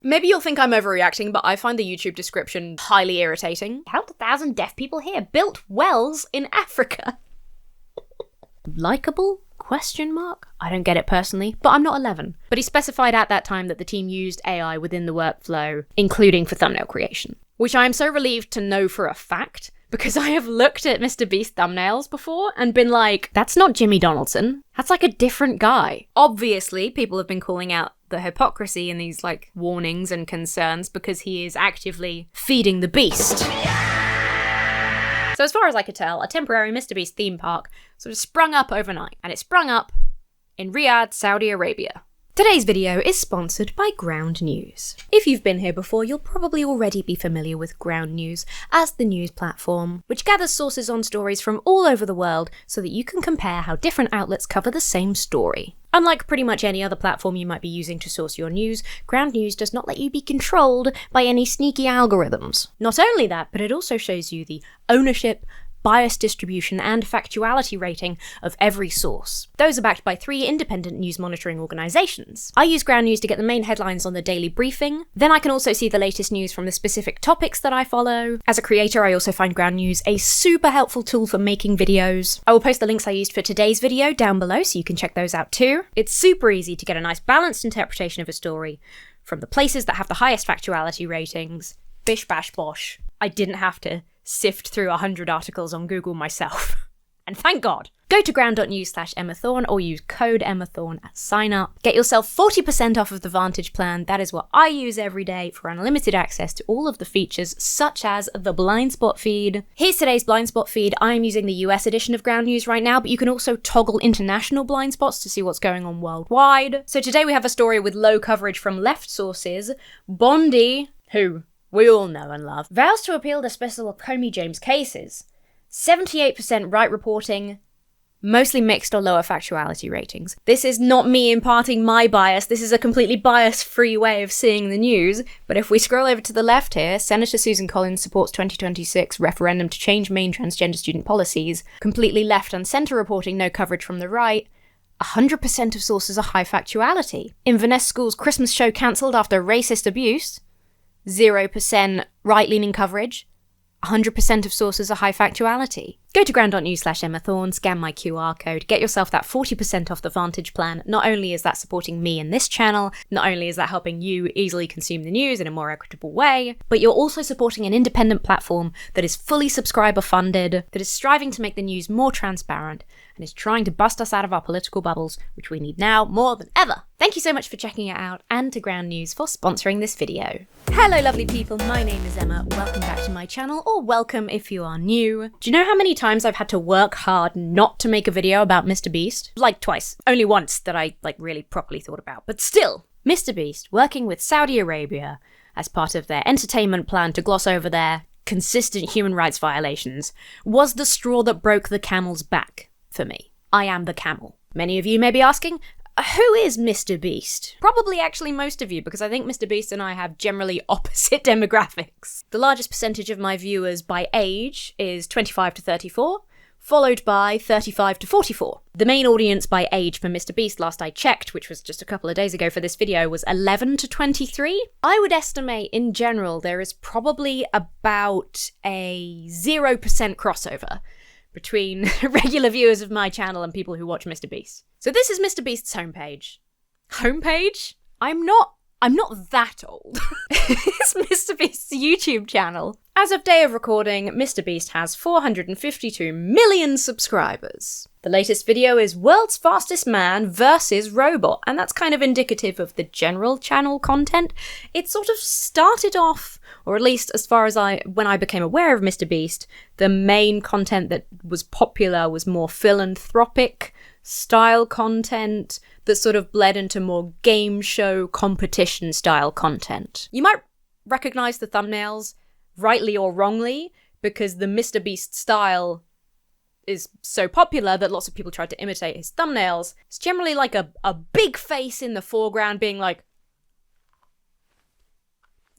Maybe you'll think I'm overreacting, but I find the YouTube description highly irritating. Helped 1,000 deaf people here, built wells in Africa. Likeable? Question mark? I don't get it personally, but I'm not 11. But he specified at that time that the team used AI within the workflow, including for thumbnail creation. Which I am so relieved to know for a fact, because I have looked at MrBeast thumbnails before and been like, that's not Jimmy Donaldson. That's like a different guy. Obviously, people have been calling out the hypocrisy in these like warnings and concerns because he is actively feeding the beast. So as far as I could tell, a temporary MrBeast theme park sort of sprung up overnight, and it sprung up in Riyadh, Saudi Arabia. Today's video is sponsored by Ground News. If you've been here before, you'll probably already be familiar with Ground News as the news platform, which gathers sources on stories from all over the world so that you can compare how different outlets cover the same story. Unlike pretty much any other platform you might be using to source your news, Ground News does not let you be controlled by any sneaky algorithms. Not only that, but it also shows you the ownership, bias distribution, and factuality rating of every source. Those are backed by 3 independent news monitoring organisations. I use Ground News to get the main headlines on the daily briefing. Then I can also see the latest news from the specific topics that I follow. As a creator, I also find Ground News a super helpful tool for making videos. I will post the links I used for today's video down below so you can check those out too. It's super easy to get a nice balanced interpretation of a story from the places that have the highest factuality ratings. Bish bash bosh. I didn't have to sift through 100 articles on Google myself. And thank God. Go to ground.news/EmmaThorne or use code EmmaThorne at sign up. Get yourself 40% off of the Vantage plan. That is what I use every day for unlimited access to all of the features, such as the blind spot feed. Here's today's blind spot feed. I am using the US edition of Ground News right now, but you can also toggle international blind spots to see what's going on worldwide. So today we have a story with low coverage from left sources. Bondi, who we all know and love, vows to appeal dismissal of Comey James cases. 78% right reporting, mostly mixed or lower factuality ratings. This is not me imparting my bias, this is a completely bias-free way of seeing the news, but if we scroll over to the left here, Senator Susan Collins supports 2026 referendum to change Maine transgender student policies. Completely left and centre reporting, no coverage from the right. 100% of sources are high factuality. Inverness School's Christmas show cancelled after racist abuse. 0% right-leaning coverage. 100% of sources are high factuality. Go to ground.news/EmmaThorne, scan my QR code, get yourself that 40% off the Vantage plan. Not only is that supporting me and this channel, not only is that helping you easily consume the news in a more equitable way, but you're also supporting an independent platform that is fully subscriber funded, that is striving to make the news more transparent, and is trying to bust us out of our political bubbles, which we need now more than ever. Thank you so much for checking it out, and to Ground News for sponsoring this video. Hello lovely people, my name is Emma, welcome back to my channel, or welcome if you are new. Do you know how many times I've had to work hard not to make a video about MrBeast? Like twice. Only once that I really properly thought about, but still. MrBeast working with Saudi Arabia as part of their entertainment plan to gloss over their consistent human rights violations was the straw that broke the camel's back for me. I am the camel. Many of you may be asking, who is MrBeast? Probably actually most of you, because I think MrBeast and I have generally opposite demographics. The largest percentage of my viewers by age is 25 to 34, followed by 35 to 44. The main audience by age for MrBeast, last I checked, which was just a couple of days ago for this video, was 11 to 23. I would estimate, in general, there is probably about a 0% crossover between regular viewers of my channel and people who watch MrBeast. So this is MrBeast's homepage. Homepage? I'm not that old. It's MrBeast's YouTube channel. As of day of recording, MrBeast has 452 million subscribers. The latest video is World's Fastest Man versus Robot, and that's kind of indicative of the general channel content. It sort of started off, or at least as far as when I became aware of MrBeast, the main content that was popular was more philanthropic style content that sort of bled into more game show competition style content. You might recognize the thumbnails, rightly or wrongly, because the MrBeast style is so popular that lots of people tried to imitate his thumbnails. It's generally like a big face in the foreground being like,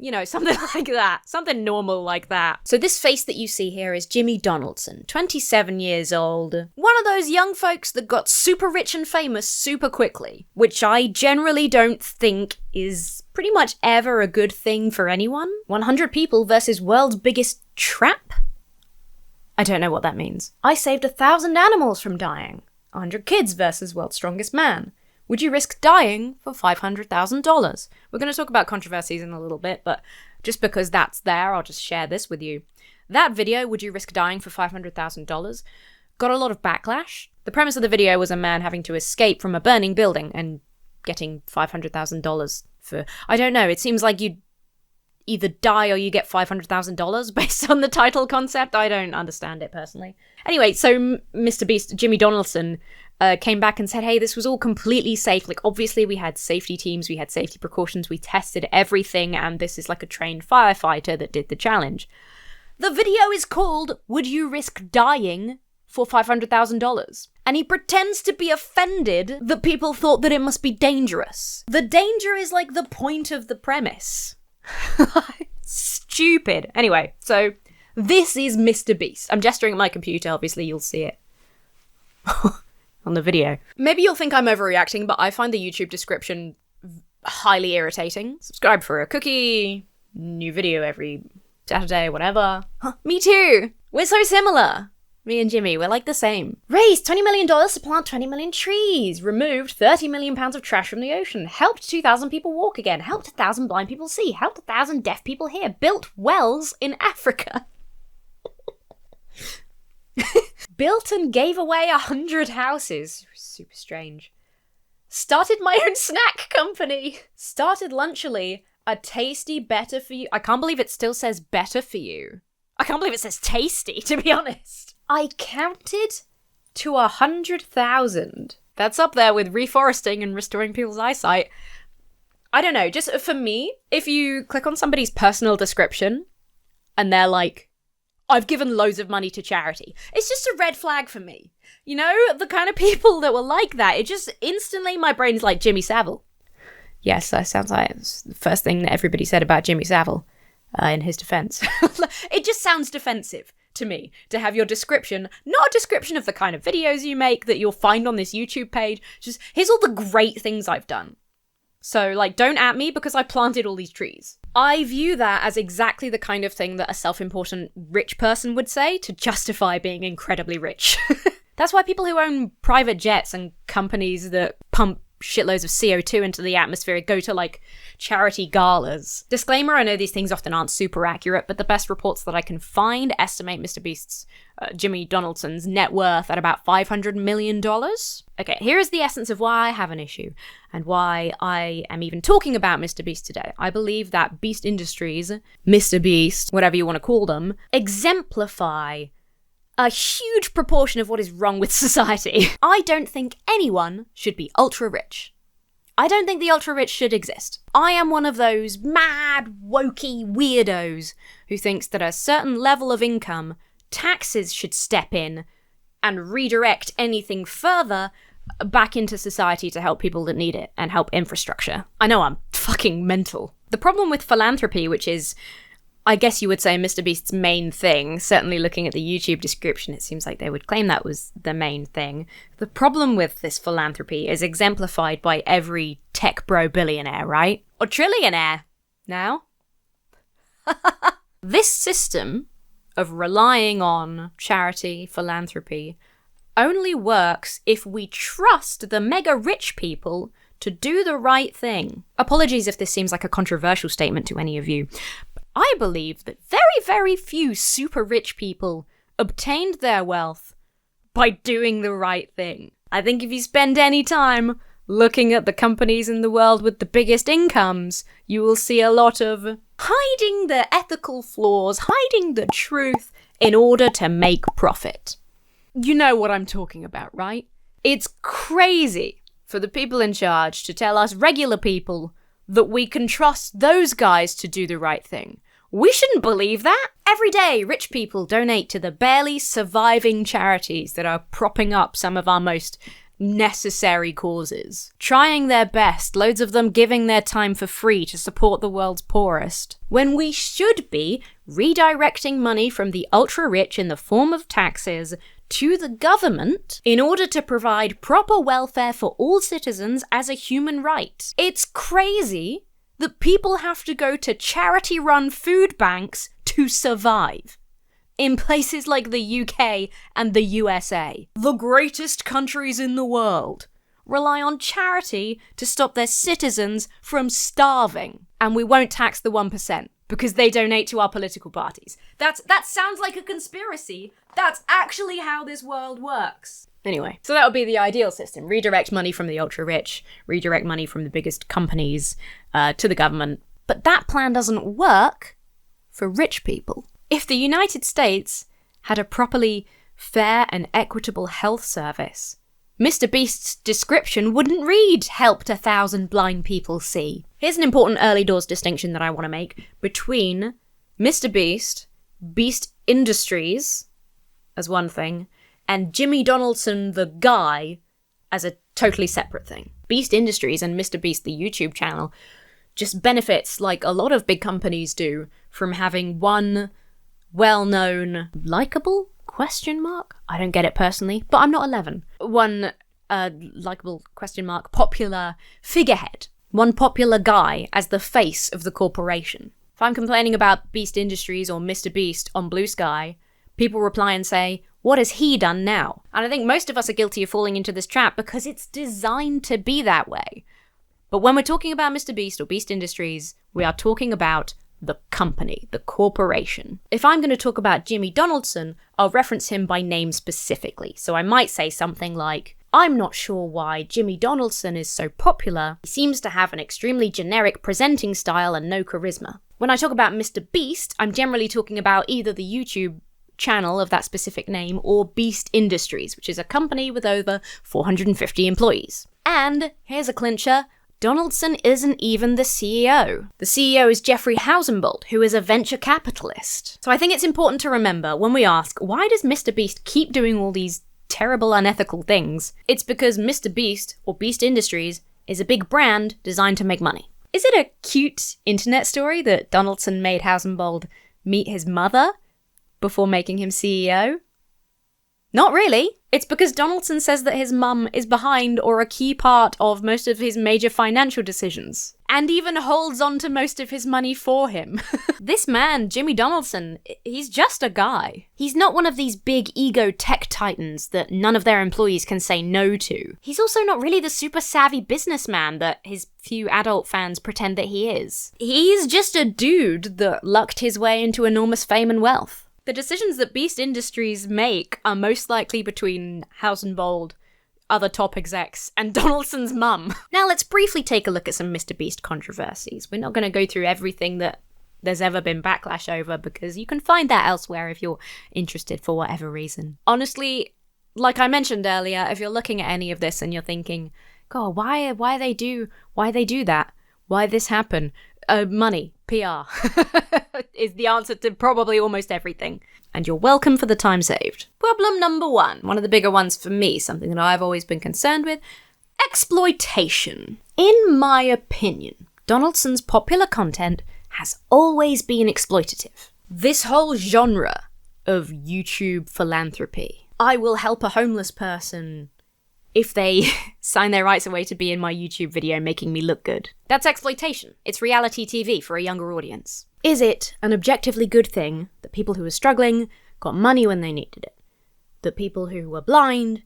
You know, something like that. Something normal like that. So this face that you see here is Jimmy Donaldson, 27 years old. One of those young folks that got super rich and famous super quickly, which I generally don't think is pretty much ever a good thing for anyone. 100 people versus world's biggest trap? I don't know what that means. I saved 1,000 animals from dying. 100 kids versus world's strongest man. Would you risk dying for $500,000? We're going to talk about controversies in a little bit, but just because that's there, I'll just share this with you. That video, Would You Risk Dying for $500,000, got a lot of backlash. The premise of the video was a man having to escape from a burning building and getting $500,000 for... I don't know, it seems like you'd either die or you get $500,000 based on the title concept. I don't understand it personally. Anyway, so MrBeast, Jimmy Donaldson, came back and said, hey, this was all completely safe. Like, obviously we had safety teams, we had safety precautions, we tested everything, and this is like a trained firefighter that did the challenge. The video is called Would You Risk Dying for $500,000? And he pretends to be offended that people thought that it must be dangerous. The danger is like the point of the premise. Stupid. Anyway, so this is MrBeast. I'm gesturing at my computer, obviously you'll see it on the video. Maybe you'll think I'm overreacting, but I find the YouTube description highly irritating. Subscribe for a cookie, new video every Saturday, whatever. Huh, me too! We're so similar! Me and Jimmy, we're like the same. Raised $20 million to plant 20 million trees. Removed 30 million pounds of trash from the ocean. Helped 2,000 people walk again. Helped 1,000 blind people see. Helped 1,000 deaf people hear. Built wells in Africa. Built and gave away 100 houses. Super strange. Started my own snack company. Started Lunchily, a tasty better for you. I can't believe it still says better for you. I can't believe it says tasty, to be honest. I counted to 100,000. That's up there with reforesting and restoring people's eyesight. I don't know, just for me, if you click on somebody's personal description and they're like, I've given loads of money to charity, it's just a red flag for me. You know, the kind of people that were like that, it just instantly, my brain's like Jimmy Savile. Yes, that sounds like it's the first thing that everybody said about Jimmy Savile in his defense. It just sounds defensive to me to have your description, not a description of the kind of videos you make that you'll find on this YouTube page, just here's all the great things I've done. So, like, don't at me because I planted all these trees. I view that as exactly the kind of thing that a self-important rich person would say to justify being incredibly rich. That's why people who own private jets and companies that pump shitloads of CO2 into the atmosphere go to, like, charity galas. Disclaimer, I know these things often aren't super accurate, but the best reports that I can find estimate MrBeast's, Jimmy Donaldson's net worth at about $500 million. Okay, here is the essence of why I have an issue, and why I am even talking about MrBeast today. I believe that Beast Industries, MrBeast, whatever you want to call them, exemplify a huge proportion of what is wrong with society. I don't think anyone should be ultra rich. I don't think the ultra rich should exist. I am one of those mad, wokey weirdos who thinks that at a certain level of income, taxes should step in and redirect anything further back into society to help people that need it and help infrastructure. I know I'm fucking mental. The problem with philanthropy, which is, I guess you would say, MrBeast's main thing, certainly looking at the YouTube description, it seems like they would claim that was the main thing. The problem with this philanthropy is exemplified by every tech bro billionaire, right? Or trillionaire, now. This system of relying on charity, philanthropy, only works if we trust the mega rich people to do the right thing. Apologies if this seems like a controversial statement to any of you. I believe that very, very few super rich people obtained their wealth by doing the right thing. I think if you spend any time looking at the companies in the world with the biggest incomes, you will see a lot of hiding the ethical flaws, hiding the truth in order to make profit. You know what I'm talking about, right? It's crazy for the people in charge to tell us regular people that we can trust those guys to do the right thing. We shouldn't believe that. Every day, rich people donate to the barely surviving charities that are propping up some of our most necessary causes, trying their best, loads of them giving their time for free to support the world's poorest, when we should be redirecting money from the ultra-rich in the form of taxes to the government in order to provide proper welfare for all citizens as a human right. It's crazy that people have to go to charity-run food banks to survive in places like the UK and the USA. The greatest countries in the world rely on charity to stop their citizens from starving. And we won't tax the 1% because they donate to our political parties. That sounds like a conspiracy. That's actually how this world works. Anyway, so that would be the ideal system. Redirect money from the ultra-rich, redirect money from the biggest companies to the government. But that plan doesn't work for rich people. If the United States had a properly fair and equitable health service, MrBeast's description wouldn't read, "Helped 1,000 blind people see." Here's an important early doors distinction that I want to make between MrBeast, Beast Industries as one thing, and Jimmy Donaldson the guy as a totally separate thing. Beast Industries and MrBeast the YouTube channel just benefits, like a lot of big companies do, from having one well-known, likable ? I don't get it personally, but I'm not 11. One likable ? Popular figurehead. One popular guy as the face of the corporation. If I'm complaining about Beast Industries or MrBeast on Blue Sky, people reply and say, "What has he done now?" And I think most of us are guilty of falling into this trap because it's designed to be that way. But when we're talking about MrBeast or Beast Industries, we are talking about the company, the corporation. If I'm going to talk about Jimmy Donaldson, I'll reference him by name specifically. So I might say something like, "I'm not sure why Jimmy Donaldson is so popular. He seems to have an extremely generic presenting style and no charisma." When I talk about MrBeast, I'm generally talking about either the YouTube channel of that specific name or Beast Industries, which is a company with over 450 employees. And here's a clincher, Donaldson isn't even the CEO. The CEO is Jeffrey Hausenbold, who is a venture capitalist. So I think it's important to remember when we ask, why does MrBeast keep doing all these terrible, unethical things? It's because MrBeast, or Beast Industries, is a big brand designed to make money. Is it a cute internet story that Donaldson made Hausenbold meet his mother before making him CEO? Not really. It's because Donaldson says that his mum is behind or a key part of most of his major financial decisions, and even holds on to most of his money for him. This man, Jimmy Donaldson, he's just a guy. He's not one of these big ego tech titans that none of their employees can say no to. He's also not really the super savvy businessman that his few adult fans pretend that he is. He's just a dude that lucked his way into enormous fame and wealth. The decisions that Beast Industries make are most likely between Hausenbold, other top execs, and Donaldson's mum. Now let's briefly take a look at some MrBeast controversies. We're not going to go through everything that there's ever been backlash over because you can find that elsewhere if you're interested for whatever reason. Honestly, like I mentioned earlier, if you're looking at any of this and you're thinking, God, why they do that? Why this happen? Money, PR, is the answer to probably almost everything. And you're welcome for the time saved. Problem number one of the bigger ones for me, something that I've always been concerned with, exploitation. In my opinion, Donaldson's popular content has always been exploitative. This whole genre of YouTube philanthropy. I will help a homeless person if they sign their rights away to be in my YouTube video making me look good. That's exploitation. It's reality TV for a younger audience. Is it an objectively good thing that people who are struggling got money when they needed it? That people who were blind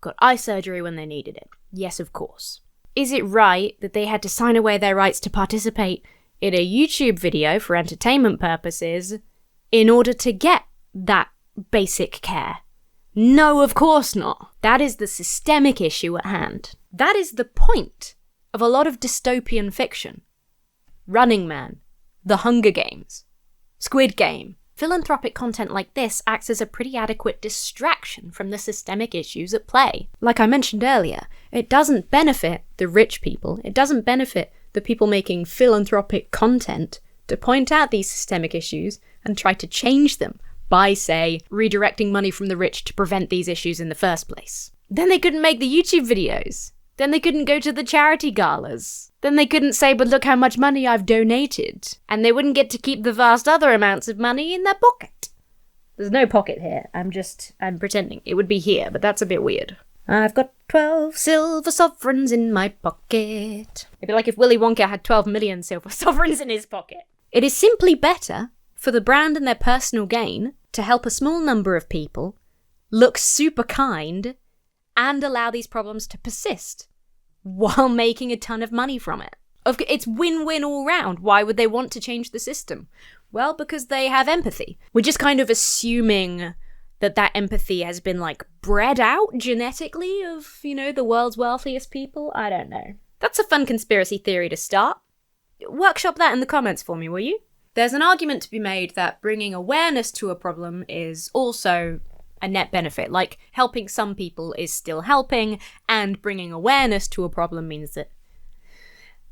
got eye surgery when they needed it? Yes, of course. Is it right that they had to sign away their rights to participate in a YouTube video for entertainment purposes in order to get that basic care? No, of course not. That is the systemic issue at hand. That is the point of a lot of dystopian fiction. Running Man, The Hunger Games, Squid Game. Philanthropic content like this acts as a pretty adequate distraction from the systemic issues at play. Like I mentioned earlier, it doesn't benefit the rich people, it doesn't benefit the people making philanthropic content to point out these systemic issues and try to change them by, say, redirecting money from the rich to prevent these issues in the first place. Then they couldn't make the YouTube videos. Then they couldn't go to the charity galas. Then they couldn't say, but look how much money I've donated. And they wouldn't get to keep the vast other amounts of money in their pocket. There's no pocket here. I'm pretending. It would be here, but that's a bit weird. I've got 12 silver sovereigns in my pocket. It'd be like if Willy Wonka had 12 million silver sovereigns in his pocket. It is simply better for the brand and their personal gain to help a small number of people look super kind and allow these problems to persist while making a ton of money from it. It's win-win all round. Why would they want to change the system? Well, because they have empathy. We're just kind of assuming that empathy has been, like, bred out genetically of, the world's wealthiest people. I don't know. That's a fun conspiracy theory to start. Workshop that in the comments for me, will you? There's an argument to be made that bringing awareness to a problem is also a net benefit. Like, helping some people is still helping, and bringing awareness to a problem means that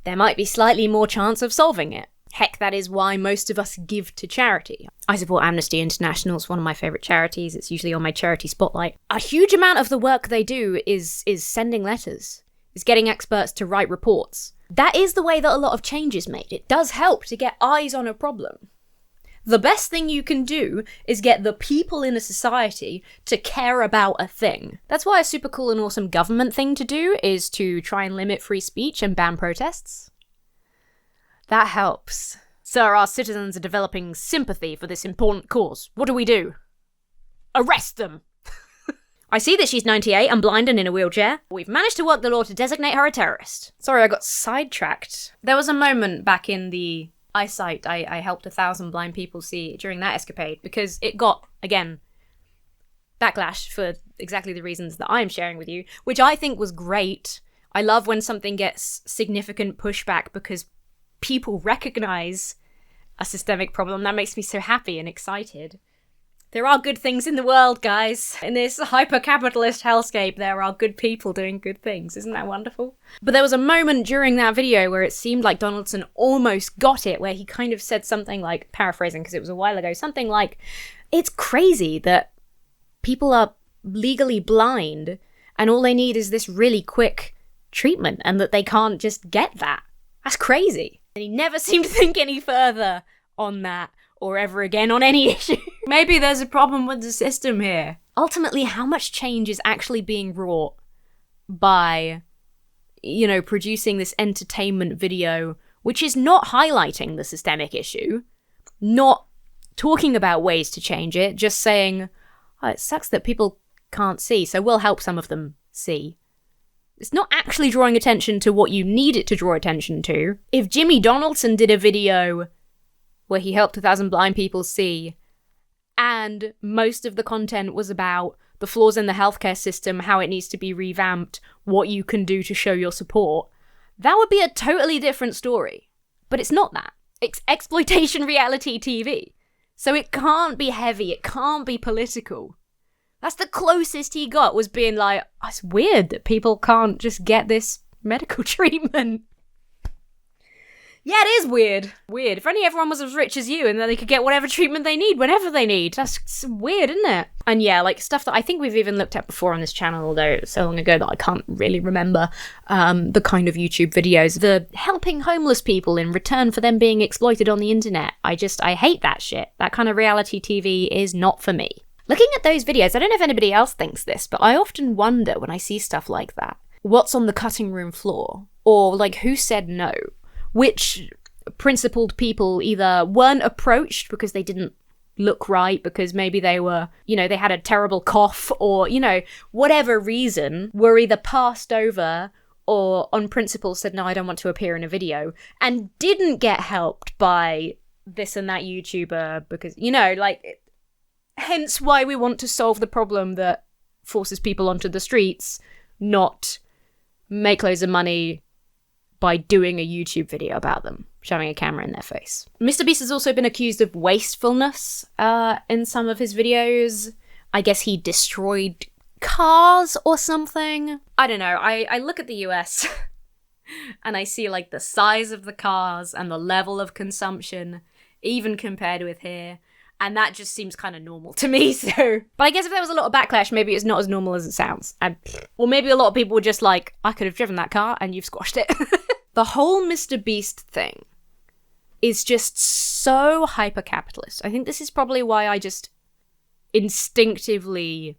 there might be slightly more chance of solving it. Heck, that is why most of us give to charity. I support Amnesty International. It's one of my favourite charities. It's usually on my charity spotlight. A huge amount of the work they do is sending letters, is getting experts to write reports. That is the way that a lot of change is made. It does help to get eyes on a problem. The best thing you can do is get the people in a society to care about a thing. That's why a super cool and awesome government thing to do is to try and limit free speech and ban protests. That helps. So our citizens are developing sympathy for this important cause. What do? Arrest them! I see that she's 98 and blind and in a wheelchair. We've managed to work the law to designate her a terrorist. Sorry, I got sidetracked. There was a moment back in the eyesight I helped 1,000 blind people see during that escapade, because it got, again, backlash for exactly the reasons that I'm sharing with you, which I think was great. I love when something gets significant pushback because people recognize a systemic problem. That makes me so happy and excited. There are good things in the world, guys. In this hyper-capitalist hellscape, there are good people doing good things. Isn't that wonderful? But there was a moment during that video where it seemed like Donaldson almost got it, where he kind of said something like, paraphrasing because it was a while ago, something like, it's crazy that people are legally blind and all they need is this really quick treatment and that they can't just get that. That's crazy. And he never seemed to think any further on that, or ever again on any issue. Maybe there's a problem with the system here. Ultimately, how much change is actually being wrought by, producing this entertainment video, which is not highlighting the systemic issue, not talking about ways to change it, just saying, oh, it sucks that people can't see, so we'll help some of them see. It's not actually drawing attention to what you need it to draw attention to. If Jimmy Donaldson did a video where he helped 1,000 blind people see, and most of the content was about the flaws in the healthcare system, how it needs to be revamped, what you can do to show your support, that would be a totally different story. But it's not that. It's exploitation reality TV. So it can't be heavy, it can't be political. That's the closest he got, was being like, oh, it's weird that people can't just get this medical treatment. Yeah, it is weird. Weird. If only everyone was as rich as you and then they could get whatever treatment they need whenever they need. That's weird, isn't it? And yeah, like stuff that I think we've even looked at before on this channel, although it's so long ago that I can't really remember the kind of YouTube videos. The helping homeless people in return for them being exploited on the internet. I hate that shit. That kind of reality TV is not for me. Looking at those videos, I don't know if anybody else thinks this, but I often wonder when I see stuff like that, what's on the cutting room floor? Or like, who said no? Which principled people either weren't approached because they didn't look right, because maybe they were, they had a terrible cough, or, whatever reason, were either passed over or on principle said, no, I don't want to appear in a video, and didn't get helped by this and that YouTuber because, hence why we want to solve the problem that forces people onto the streets, not make loads of money by doing a YouTube video about them, shoving a camera in their face. MrBeast has also been accused of wastefulness in some of his videos. I guess he destroyed cars or something. I don't know. I look at the US and I see like the size of the cars and the level of consumption, even compared with here. And that just seems kind of normal to me, so... But I guess if there was a lot of backlash, maybe it's not as normal as it sounds. Or maybe a lot of people were just like, I could have driven that car and you've squashed it. The whole MrBeast thing is just so hyper-capitalist. I think this is probably why I just instinctively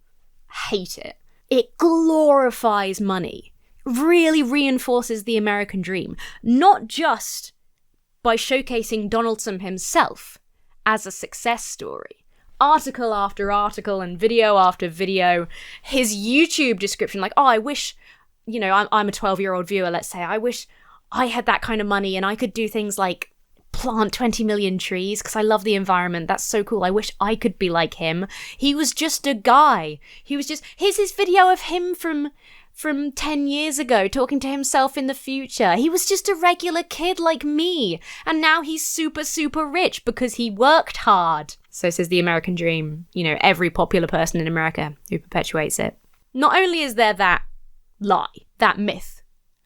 hate it. It glorifies money. Really reinforces the American dream. Not just by showcasing Donaldson himself as a success story. Article after article and video after video. His YouTube description, like, oh, I wish, you know, I'm a 12-year-old viewer, let's say, I wish I had that kind of money and I could do things like plant 20 million trees because I love the environment. That's so cool. I wish I could be like him. He was just a guy. Here's his video of him from 10 years ago talking to himself in the future. He was just a regular kid like me. And now he's super, super rich because he worked hard. So says the American dream. You know, every popular person in America who perpetuates it. Not only is there that lie, that myth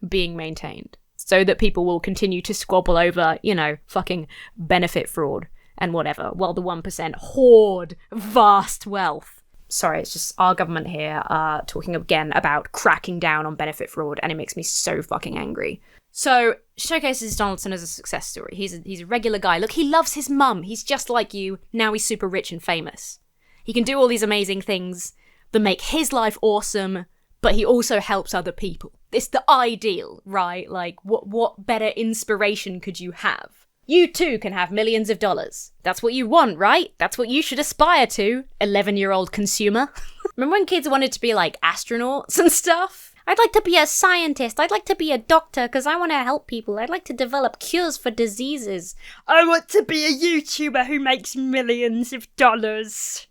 being maintained, so that people will continue to squabble over, you know, fucking benefit fraud and whatever, while the 1% hoard vast wealth. Sorry, it's just our government here talking again about cracking down on benefit fraud, and it makes me so fucking angry. So, showcases Donaldson as a success story. He's a regular guy. Look, he loves his mum. He's just like you. Now he's super rich and famous. He can do all these amazing things that make his life awesome, but he also helps other people. It's the ideal, right? Like, what better inspiration could you have? You too can have millions of dollars. That's what you want, right? That's what you should aspire to, 11-year-old consumer. Remember when kids wanted to be like astronauts and stuff? I'd like to be a scientist. I'd like to be a doctor because I want to help people. I'd like to develop cures for diseases. I want to be a YouTuber who makes millions of dollars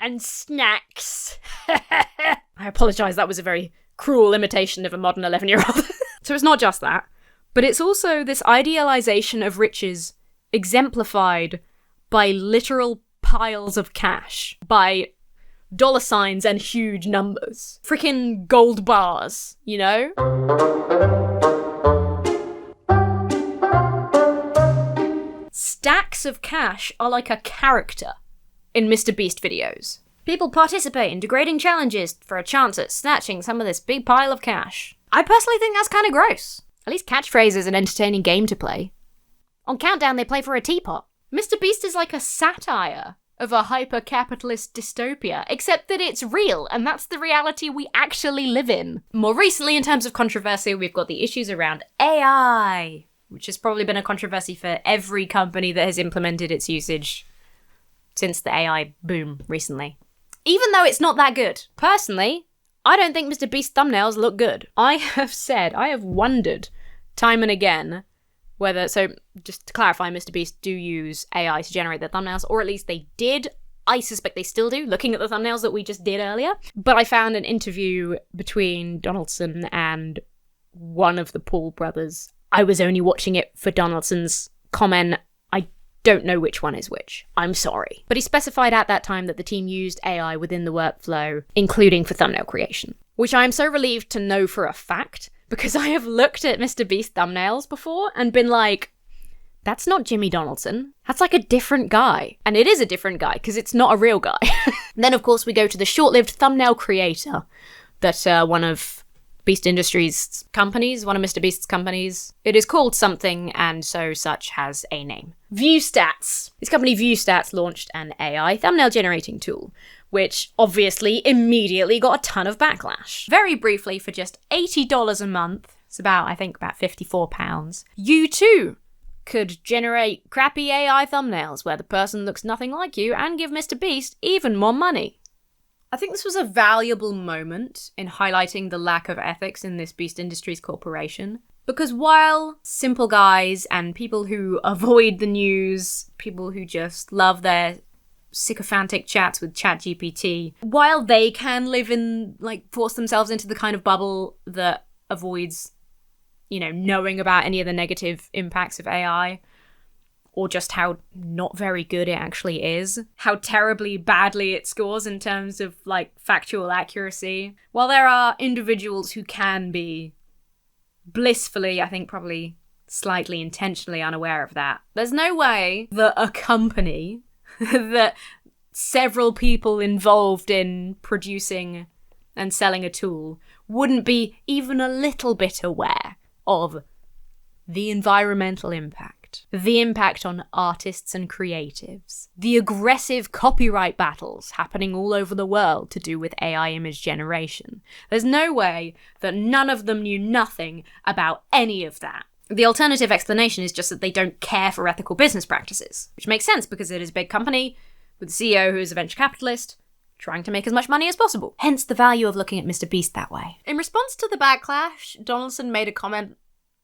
and snacks. I apologise, that was a very cruel imitation of a modern 11-year-old. So it's not just that, but it's also this idealization of riches exemplified by literal piles of cash, by dollar signs and huge numbers. Freaking gold bars, you know? Stacks of cash are like a character in MrBeast videos. People participate in degrading challenges for a chance at snatching some of this big pile of cash. I personally think that's kind of gross. At least Catchphrase is an entertaining game to play. On Countdown, they play for a teapot. MrBeast is like a satire of a hyper-capitalist dystopia, except that it's real, and that's the reality we actually live in. More recently, in terms of controversy, we've got the issues around AI, which has probably been a controversy for every company that has implemented its usage since the AI boom recently. Even though it's not that good. Personally, I don't think MrBeast thumbnails look good. I have wondered time and again whether, so just to clarify, MrBeast do use AI to generate their thumbnails, or at least they did. I suspect they still do, looking at the thumbnails that we just did earlier. But I found an interview between Donaldson and one of the Paul brothers. I was only watching it for Donaldson's comment. I don't know which one is which. I'm sorry. But he specified at that time that the team used AI within the workflow, including for thumbnail creation, which I am so relieved to know for a fact, because I have looked at MrBeast thumbnails before and been like, that's not Jimmy Donaldson. That's like a different guy. And it is a different guy, because it's not a real guy. Then, of course, we go to the short-lived thumbnail creator that one of Beast Industries' companies, one of MrBeast's companies. It is called something, and so such has a name. ViewStats. This company, ViewStats, launched an AI thumbnail generating tool, which obviously immediately got a ton of backlash. Very briefly, for just $80 a month, it's about £54, you too could generate crappy AI thumbnails where the person looks nothing like you and give MrBeast even more money. I think this was a valuable moment in highlighting the lack of ethics in this Beast Industries corporation. Because while simple guys and people who avoid the news, people who just love their sycophantic chats with ChatGPT, while they can live in, force themselves into the kind of bubble that avoids, knowing about any of the negative impacts of AI, or just how not very good it actually is, how terribly badly it scores in terms of, factual accuracy. While there are individuals who can be blissfully, I think probably slightly intentionally unaware of that, there's no way that a company that several people involved in producing and selling a tool wouldn't be even a little bit aware of the environmental impact, the impact on artists and creatives, the aggressive copyright battles happening all over the world to do with AI image generation. There's no way that none of them knew nothing about any of that. The alternative explanation is just that they don't care for ethical business practices, which makes sense because it is a big company with a CEO who is a venture capitalist trying to make as much money as possible. Hence the value of looking at MrBeast that way. In response to the backlash, Donaldson made a comment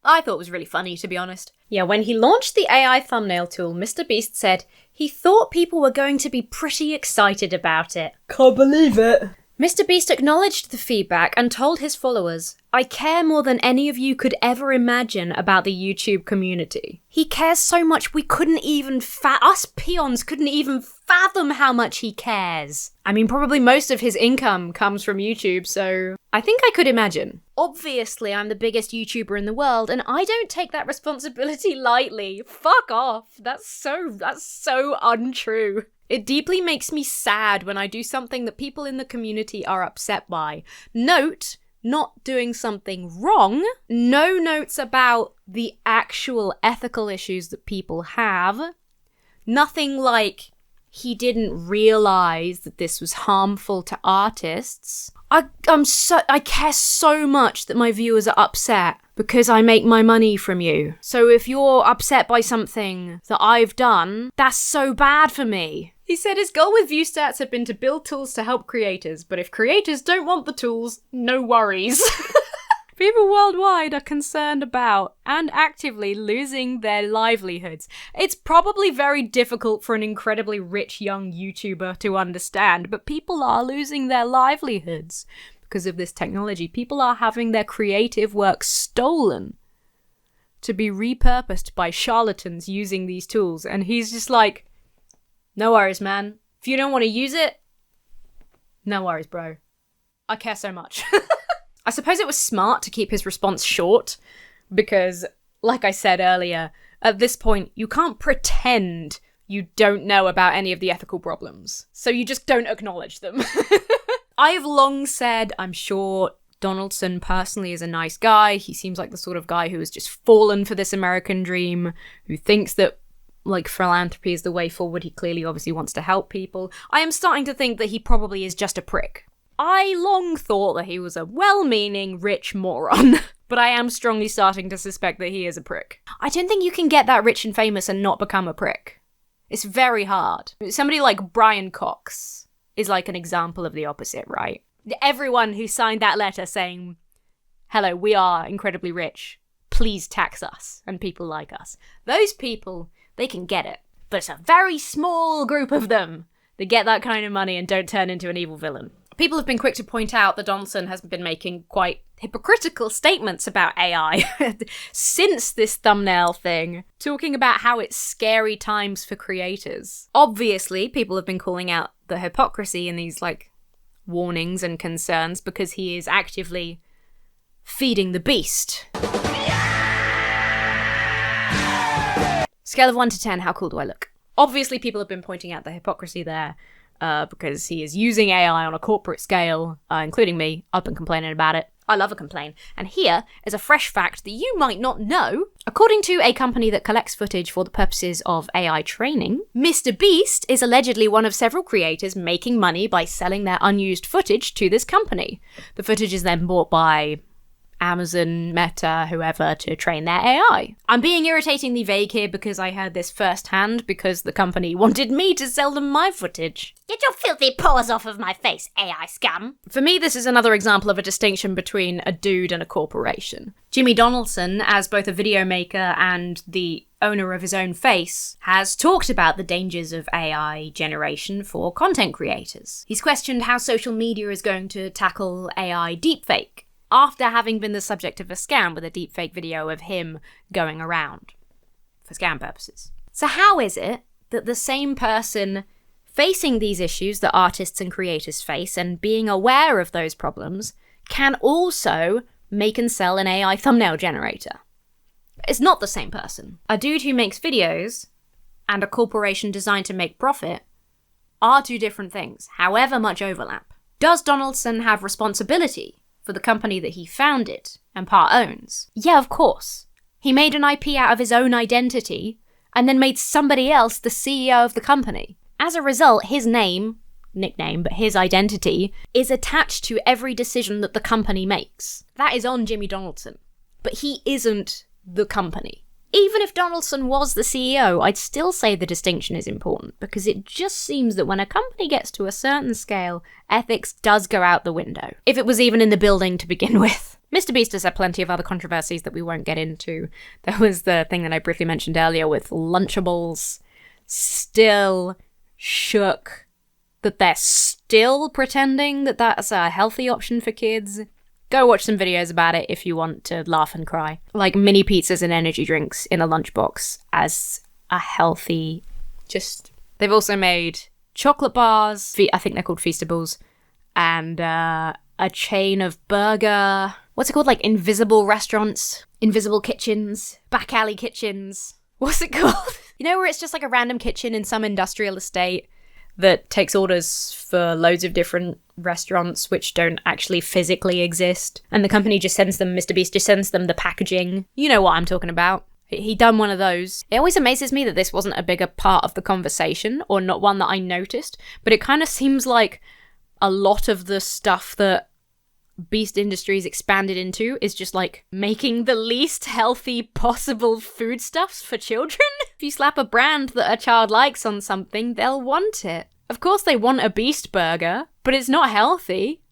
I thought was really funny, to be honest. Yeah, when he launched the AI thumbnail tool, MrBeast said he thought people were going to be pretty excited about it. Can't believe it. MrBeast acknowledged the feedback and told his followers, I care more than any of you could ever imagine about the YouTube community. He cares so much we couldn't even us peons couldn't even fathom how much he cares. I mean, probably most of his income comes from YouTube, so I think I could imagine. Obviously, I'm the biggest YouTuber in the world, and I don't take that responsibility lightly. Fuck off. That's so untrue. It deeply makes me sad when I do something that people in the community are upset by. Note, not doing something wrong. No notes about the actual ethical issues that people have. Nothing like he didn't realize that this was harmful to artists. I care so much that my viewers are upset because I make my money from you. So if you're upset by something that I've done, that's so bad for me. He said his goal with ViewStats had been to build tools to help creators, but if creators don't want the tools, no worries. People worldwide are concerned about and actively losing their livelihoods. It's probably very difficult for an incredibly rich young YouTuber to understand, but people are losing their livelihoods because of this technology. People are having their creative work stolen to be repurposed by charlatans using these tools, and he's just like, no worries, man. If you don't want to use it, no worries, bro. I care so much. I suppose it was smart to keep his response short because, like I said earlier, at this point, you can't pretend you don't know about any of the ethical problems. So you just don't acknowledge them. I've long said, I'm sure Donaldson personally is a nice guy. He seems like the sort of guy who has just fallen for this American dream, who thinks that philanthropy is the way forward. He clearly obviously wants to help people. I am starting to think that he probably is just a prick. I long thought that he was a well-meaning, rich moron, but I am strongly starting to suspect that he is a prick. I don't think you can get that rich and famous and not become a prick. It's very hard. Somebody like Brian Cox is like an example of the opposite, right? Everyone who signed that letter saying, hello, we are incredibly rich, please tax us and people like us. Those people, they can get it. But it's a very small group of them that get that kind of money and don't turn into an evil villain. People have been quick to point out that Donaldson has been making quite hypocritical statements about AI since this thumbnail thing, talking about how it's scary times for creators. Obviously, people have been calling out the hypocrisy in these, warnings and concerns because he is actively feeding the beast. Scale of 1 to 10, how cool do I look? Obviously, people have been pointing out the hypocrisy there. Because he is using AI on a corporate scale, including me. I've been complaining about it. I love a complaint. And here is a fresh fact that you might not know. According to a company that collects footage for the purposes of AI training, MrBeast is allegedly one of several creators making money by selling their unused footage to this company. The footage is then bought by Amazon, Meta, whoever, to train their AI. I'm being irritatingly vague here because I heard this firsthand because the company wanted me to sell them my footage. Get your filthy paws off of my face, AI scum! For me, this is another example of a distinction between a dude and a corporation. Jimmy Donaldson, as both a video maker and the owner of his own face, has talked about the dangers of AI generation for content creators. He's questioned how social media is going to tackle AI deepfake, after having been the subject of a scam with a deepfake video of him going around for scam purposes. So how is it that the same person facing these issues that artists and creators face and being aware of those problems can also make and sell an AI thumbnail generator? It's not the same person. A dude who makes videos and a corporation designed to make profit are two different things, however much overlap. Does Donaldson have responsibility for the company that he founded and part owns? Yeah, of course. He made an IP out of his own identity and then made somebody else the CEO of the company. As a result, his name, nickname, but his identity, is attached to every decision that the company makes. That is on Jimmy Donaldson. But he isn't the company. Even if Donaldson was the CEO, I'd still say the distinction is important, because it just seems that when a company gets to a certain scale, ethics does go out the window. If it was even in the building to begin with. MrBeast has had plenty of other controversies that we won't get into. There was the thing that I briefly mentioned earlier with Lunchables. Still shook that they're still pretending that that's a healthy option for kids. Go watch some videos about it if you want to laugh and cry. Like mini pizzas and energy drinks in a lunchbox as a healthy, They've also made chocolate bars, I think they're called Feastables, and a chain of burger, what's it called, like invisible restaurants, invisible kitchens, back alley kitchens. What's it called? You know, where it's just like a random kitchen in some industrial estate that takes orders for loads of different restaurants which don't actually physically exist. And the company just sends them, MrBeast just sends them the packaging. You know what I'm talking about. He done one of those. It always amazes me that this wasn't a bigger part of the conversation, or not one that I noticed, but it kind of seems like a lot of the stuff that Beast Industries expanded into is just like making the least healthy possible foodstuffs for children. If you slap a brand that a child likes on something, they'll want it. Of course they want a Beast burger, but it's not healthy.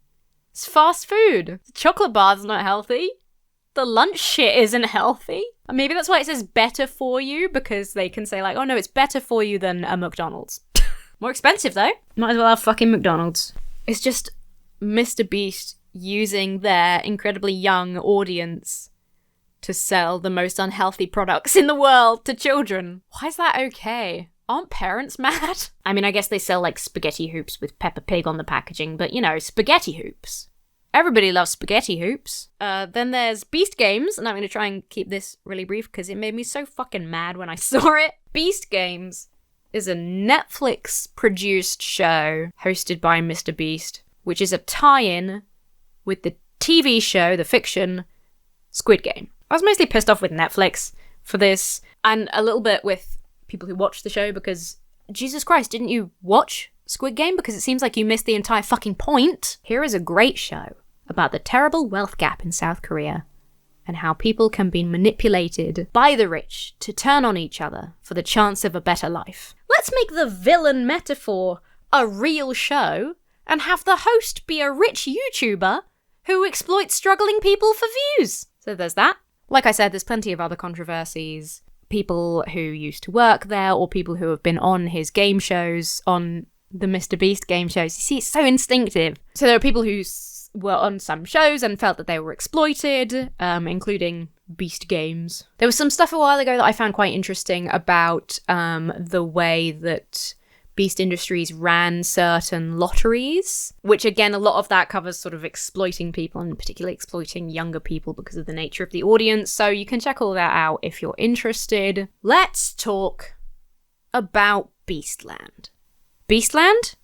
It's fast food. The chocolate bar's not healthy. The lunch shit isn't healthy. Maybe that's why it says better for you, because they can say like, oh no, it's better for you than a McDonald's. More expensive though. Might as well have fucking McDonald's. It's just MrBeast using their incredibly young audience to sell the most unhealthy products in the world to children. Why is that okay? Aren't parents mad? I mean, I guess they sell like spaghetti hoops with Peppa Pig on the packaging, but you know, spaghetti hoops. Everybody loves spaghetti hoops. Then there's Beast Games, and I'm going to try and keep this really brief because it made me so fucking mad when I saw it. Beast Games is a Netflix-produced show hosted by MrBeast, which is a tie-in with the TV show, the fiction, Squid Game. I was mostly pissed off with Netflix for this, and a little bit with people who watch the show, because, Jesus Christ, didn't you watch Squid Game? Because it seems like you missed the entire fucking point. Here is a great show about the terrible wealth gap in South Korea, and how people can be manipulated by the rich to turn on each other for the chance of a better life. Let's make the villain metaphor a real show, and have the host be a rich YouTuber who exploits struggling people for views. So there's that. Like I said, there's plenty of other controversies. People who used to work there, or people who have been on his game shows, on the MrBeast game shows. You see, it's so instinctive. So there are people who were on some shows and felt that they were exploited, including Beast Games. There was some stuff a while ago that I found quite interesting about the way that Beast Industries ran certain lotteries, which again, a lot of that covers sort of exploiting people, and particularly exploiting younger people because of the nature of the audience. So you can check all that out if you're interested. Let's talk about Beastland. Beastland?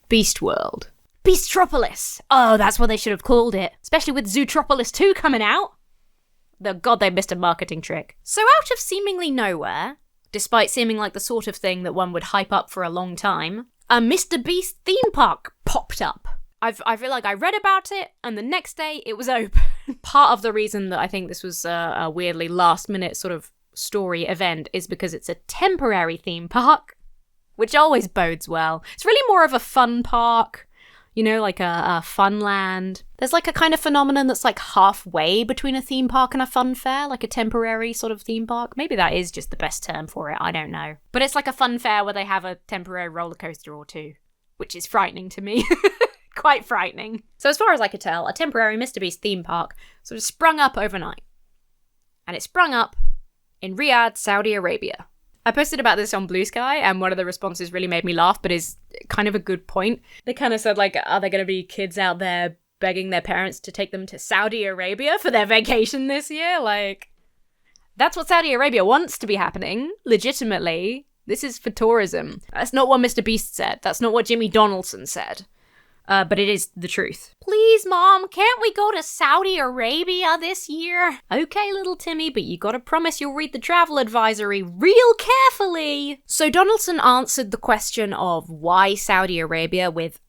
Beast World. Beastropolis! Oh, that's what they should have called it. Especially with Zootropolis 2 coming out. God, they missed a marketing trick. So out of seemingly nowhere, despite seeming like the sort of thing that one would hype up for a long time, a MrBeast theme park popped up. I feel like I read about it, and the next day it was open. Part of the reason that I think this was a weirdly last-minute sort of story event is because it's a temporary theme park, which always bodes well. It's really more of a fun park, you know, like a fun land. There's like a kind of phenomenon that's like halfway between a theme park and a fun fair, like a temporary sort of theme park. Maybe that is just the best term for it, I don't know. But it's like a fun fair where they have a temporary roller coaster or two, which is frightening to me. Quite frightening. So as far as I could tell, a temporary MrBeast theme park sort of sprung up overnight. And it sprung up in Riyadh, Saudi Arabia. I posted about this on Blue Sky, and one of the responses really made me laugh, but is kind of a good point. They kind of said, like, are there going to be kids out there begging their parents to take them to Saudi Arabia for their vacation this year? Like, that's what Saudi Arabia wants to be happening, legitimately. This is for tourism. That's not what MrBeast said. That's not what Jimmy Donaldson said. But it is the truth. Please, Mom, can't we go to Saudi Arabia this year? Okay, little Timmy, but you gotta promise you'll read the travel advisory real carefully. So Donaldson answered the question of why Saudi Arabia with,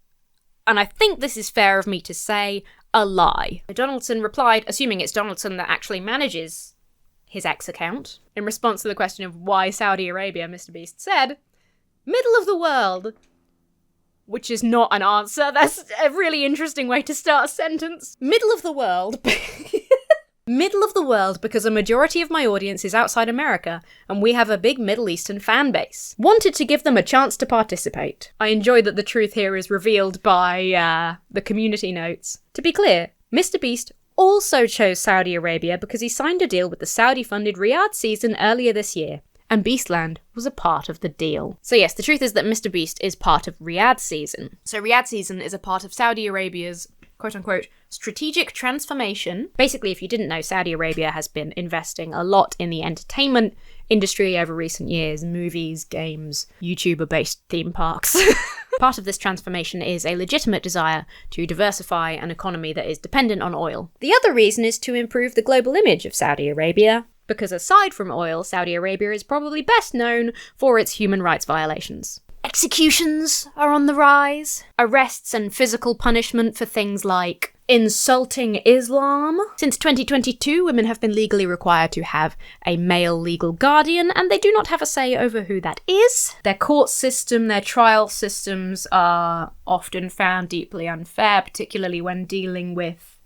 and I think this is fair of me to say, a lie. Donaldson replied, assuming it's Donaldson that actually manages his X account. In response to the question of why Saudi Arabia, MrBeast said, middle of the world. Which is not an answer. That's a really interesting way to start a sentence. Middle of the world. Middle of the world because a majority of my audience is outside America, and we have a big Middle Eastern fan base. Wanted to give them a chance to participate. I enjoy that the truth here is revealed by the community notes. To be clear, MrBeast also chose Saudi Arabia because he signed a deal with the Saudi-funded Riyadh season earlier this year. And Beastland was a part of the deal. So yes, the truth is that MrBeast is part of Riyadh season. So Riyadh season is a part of Saudi Arabia's quote-unquote strategic transformation. Basically, if you didn't know, Saudi Arabia has been investing a lot in the entertainment industry over recent years. Movies, games, YouTuber-based theme parks. Part of this transformation is a legitimate desire to diversify an economy that is dependent on oil. The other reason is to improve the global image of Saudi Arabia, because aside from oil, Saudi Arabia is probably best known for its human rights violations. Executions are on the rise. Arrests and physical punishment for things like insulting Islam. Since 2022, women have been legally required to have a male legal guardian, and they do not have a say over who that is. Their court system, their trial systems are often found deeply unfair, particularly when dealing with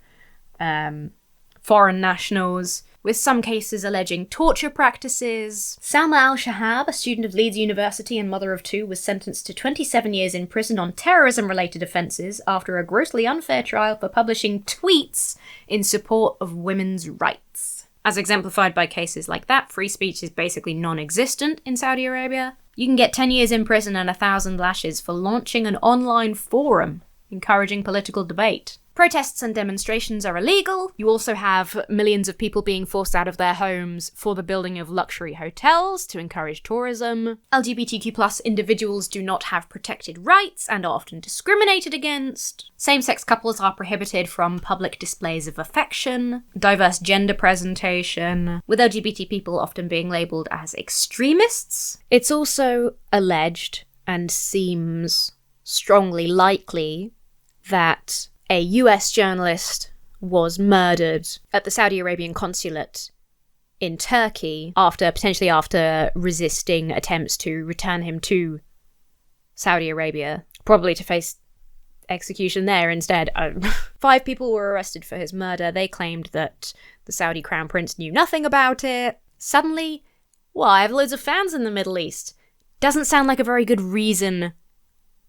foreign nationals, with some cases alleging torture practices. Salma al-Shahab, a student of Leeds University and mother of two, was sentenced to 27 years in prison on terrorism-related offences after a grossly unfair trial for publishing tweets in support of women's rights. As exemplified by cases like that, free speech is basically non-existent in Saudi Arabia. You can get 10 years in prison and 1,000 lashes for launching an online forum encouraging political debate. Protests and demonstrations are illegal. You also have millions of people being forced out of their homes for the building of luxury hotels to encourage tourism. LGBTQ+ individuals do not have protected rights and are often discriminated against. Same-sex couples are prohibited from public displays of affection. Diverse gender presentation, with LGBT people often being labelled as extremists. It's also alleged, and seems strongly likely, that a US journalist was murdered at the Saudi Arabian consulate in Turkey potentially after resisting attempts to return him to Saudi Arabia, probably to face execution there instead. 5 people were arrested for his murder. They claimed that the Saudi crown prince knew nothing about it. Suddenly, I have loads of fans in the Middle East. Doesn't sound like a very good reason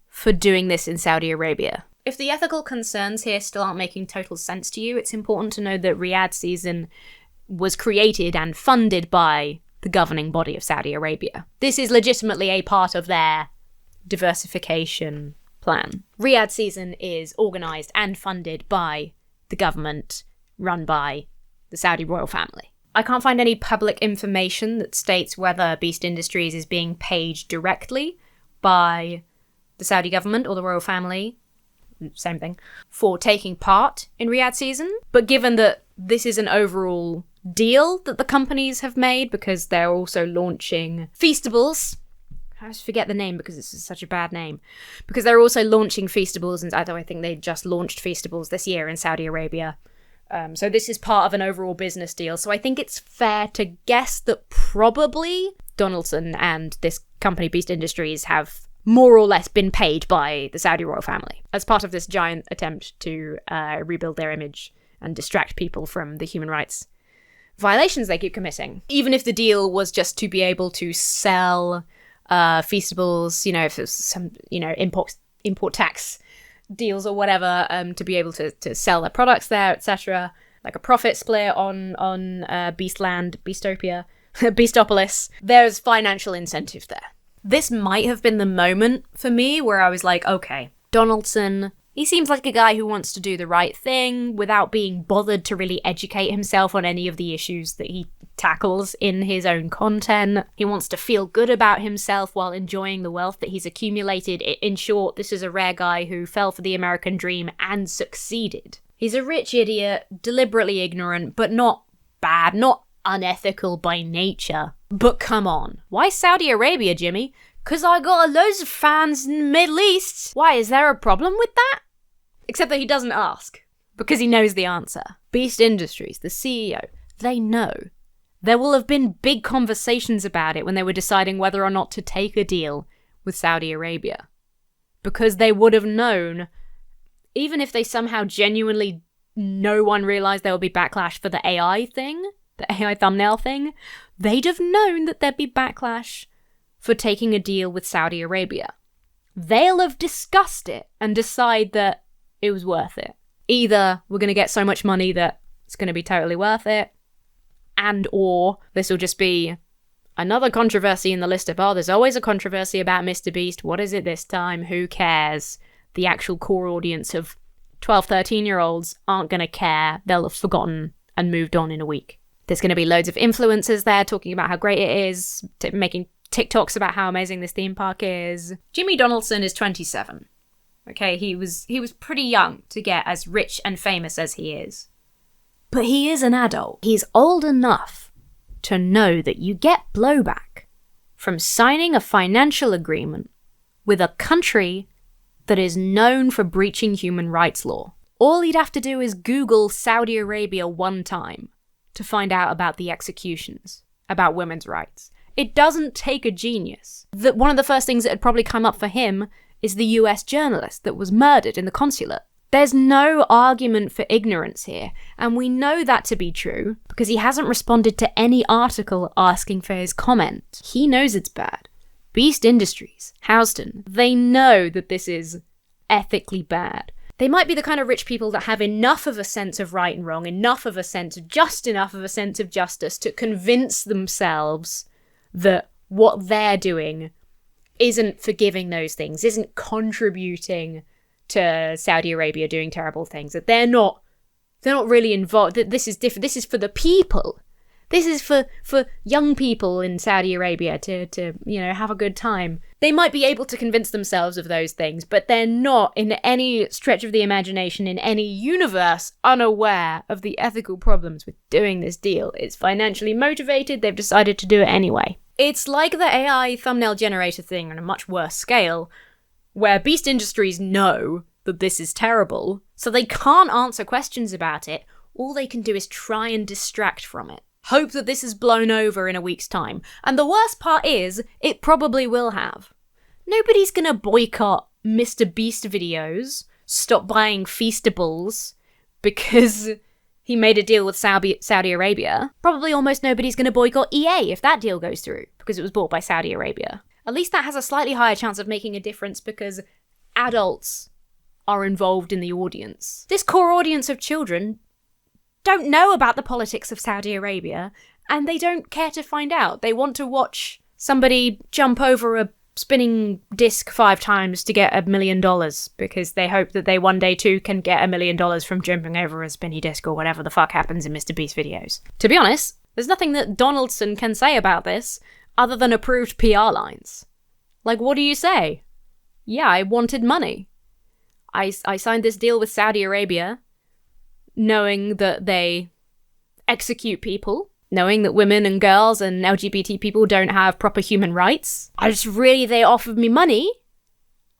for doing this in Saudi Arabia. If the ethical concerns here still aren't making total sense to you, it's important to know that Riyadh season was created and funded by the governing body of Saudi Arabia. This is legitimately a part of their diversification plan. Riyadh season is organised and funded by the government, run by the Saudi royal family. I can't find any public information that states whether Beast Industries is being paid directly by the Saudi government or the royal family, same thing, for taking part in Riyadh season. But given that this is an overall deal that the companies have made, because they're also launching Feastables, I always forget the name because this is such a bad name, because they're also launching Feastables, and I think they just launched Feastables this year in Saudi Arabia. So this is part of an overall business deal. So I think it's fair to guess that probably Donaldson and this company, Beast Industries, have more or less been paid by the Saudi royal family as part of this giant attempt to rebuild their image and distract people from the human rights violations they keep committing. Even if the deal was just to be able to sell Feastables, if it's some, import tax deals or whatever, to be able to sell their products there, etc., like a profit split on Beastland, Beastopia, Beastopolis, there's financial incentive there. This might have been the moment for me where I was like, okay, Donaldson He seems like a guy who wants to do the right thing without being bothered to really educate himself on any of the issues that he tackles in his own content. He wants to feel good about himself while enjoying the wealth that he's accumulated. In short, this is a rare guy who fell for the American dream and succeeded. He's a rich idiot, deliberately ignorant, but not bad, not unethical by nature. But come on, why Saudi Arabia, Jimmy? 'Cause I got loads of fans in the Middle East. Why, is there a problem with that? Except that he doesn't ask, because he knows the answer. Beast Industries, the CEO, they know. There will have been big conversations about it when they were deciding whether or not to take a deal with Saudi Arabia. Because they would have known, even if they somehow genuinely, no one realized there would be backlash for the AI thing, the AI thumbnail thing, they'd have known that there'd be backlash for taking a deal with Saudi Arabia. They'll have discussed it and decide that it was worth it. Either we're going to get so much money that it's going to be totally worth it, and or this will just be another controversy in the list of, oh, there's always a controversy about MrBeast. What is it this time? Who cares? The actual core audience of 12, 13-year-olds aren't going to care. They'll have forgotten and moved on in a week. There's going to be loads of influencers there talking about how great it is, making TikToks about how amazing this theme park is. Jimmy Donaldson is 27. Okay, he was pretty young to get as rich and famous as he is. But he is an adult. He's old enough to know that you get blowback from signing a financial agreement with a country that is known for breaching human rights law. All he'd have to do is Google Saudi Arabia one time to find out about the executions, about women's rights. It doesn't take a genius. One of the first things that had probably come up for him is the US journalist that was murdered in the consulate. There's no argument for ignorance here, and we know that to be true because he hasn't responded to any article asking for his comment. He knows it's bad. Beast Industries, Houston, they know that this is ethically bad. They might be the kind of rich people that have enough of a sense of right and wrong, enough of a sense of justice to convince themselves that what they're doing isn't forgiving those things, isn't contributing to Saudi Arabia doing terrible things, that they're not really involved, that this is different, this is for the people. This is for young people in Saudi Arabia to have a good time. They might be able to convince themselves of those things, but they're not, in any stretch of the imagination, in any universe, unaware of the ethical problems with doing this deal. It's financially motivated, they've decided to do it anyway. It's like the AI thumbnail generator thing on a much worse scale, where Beast Industries know that this is terrible, so they can't answer questions about it. All they can do is try and distract from it. Hope that this is blown over in a week's time. And the worst part is, it probably will have. Nobody's gonna boycott MrBeast videos, stop buying Feastables, because he made a deal with Saudi Arabia. Probably almost nobody's gonna boycott EA if that deal goes through, because it was bought by Saudi Arabia. At least that has a slightly higher chance of making a difference because adults are involved in the audience. This core audience of children don't know about the politics of Saudi Arabia, and they don't care to find out. They want to watch somebody jump over a spinning disc 5 times to get $1 million, because they hope that they one day too can get $1 million from jumping over a spinny disc or whatever the fuck happens in MrBeast videos. To be honest, there's nothing that Donaldson can say about this other than approved PR lines. Like, what do you say? Yeah, I wanted money. I signed this deal with Saudi Arabia, knowing that they execute people, knowing that women and girls and LGBT people don't have proper human rights. They offered me money,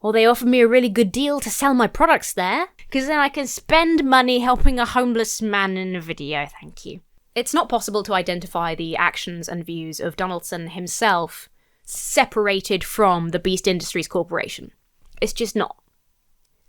or they offered me a really good deal to sell my products there, because then I can spend money helping a homeless man in a video, thank you. It's not possible to identify the actions and views of Donaldson himself separated from the Beast Industries Corporation. It's just not.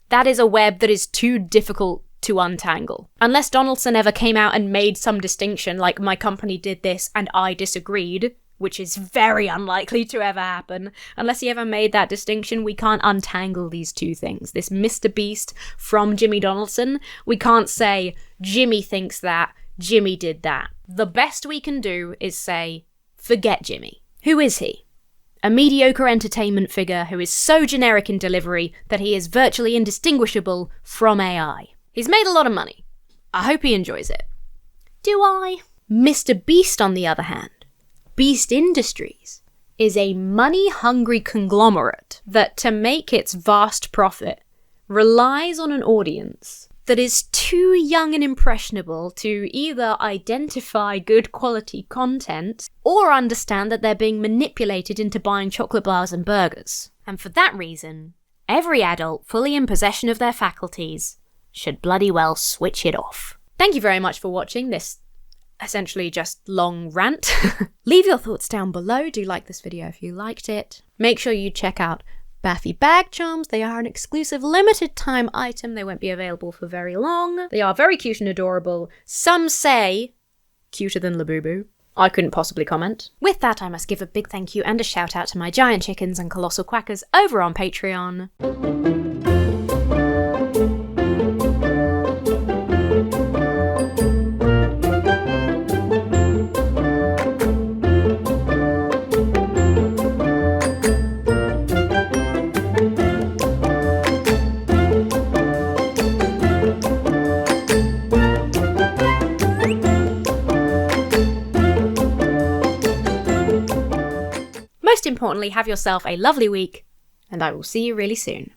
That is a web that is too difficult to untangle. Unless Donaldson ever came out and made some distinction, like my company did this and I disagreed, which is very unlikely to ever happen, unless he ever made that distinction, we can't untangle these two things. This MrBeast from Jimmy Donaldson, we can't say, Jimmy thinks that, Jimmy did that. The best we can do is say, forget Jimmy. Who is he? A mediocre entertainment figure who is so generic in delivery that he is virtually indistinguishable from AI. He's made a lot of money. I hope he enjoys it. Do I? MrBeast, on the other hand, Beast Industries, is a money-hungry conglomerate that, to make its vast profit, relies on an audience that is too young and impressionable to either identify good quality content or understand that they're being manipulated into buying chocolate bars and burgers. And for that reason, every adult fully in possession of their faculties should bloody well switch it off. Thank you very much for watching this essentially just long rant. Leave your thoughts down below. Do like this video if you liked it. Make sure you check out Baffy Bag Charms. They are an exclusive limited time item. They won't be available for very long. They are very cute and adorable. Some say cuter than Labubu. I couldn't possibly comment. With that, I must give a big thank you and a shout out to my giant chickens and colossal quackers over on Patreon. Most importantly, have yourself a lovely week, and I will see you really soon.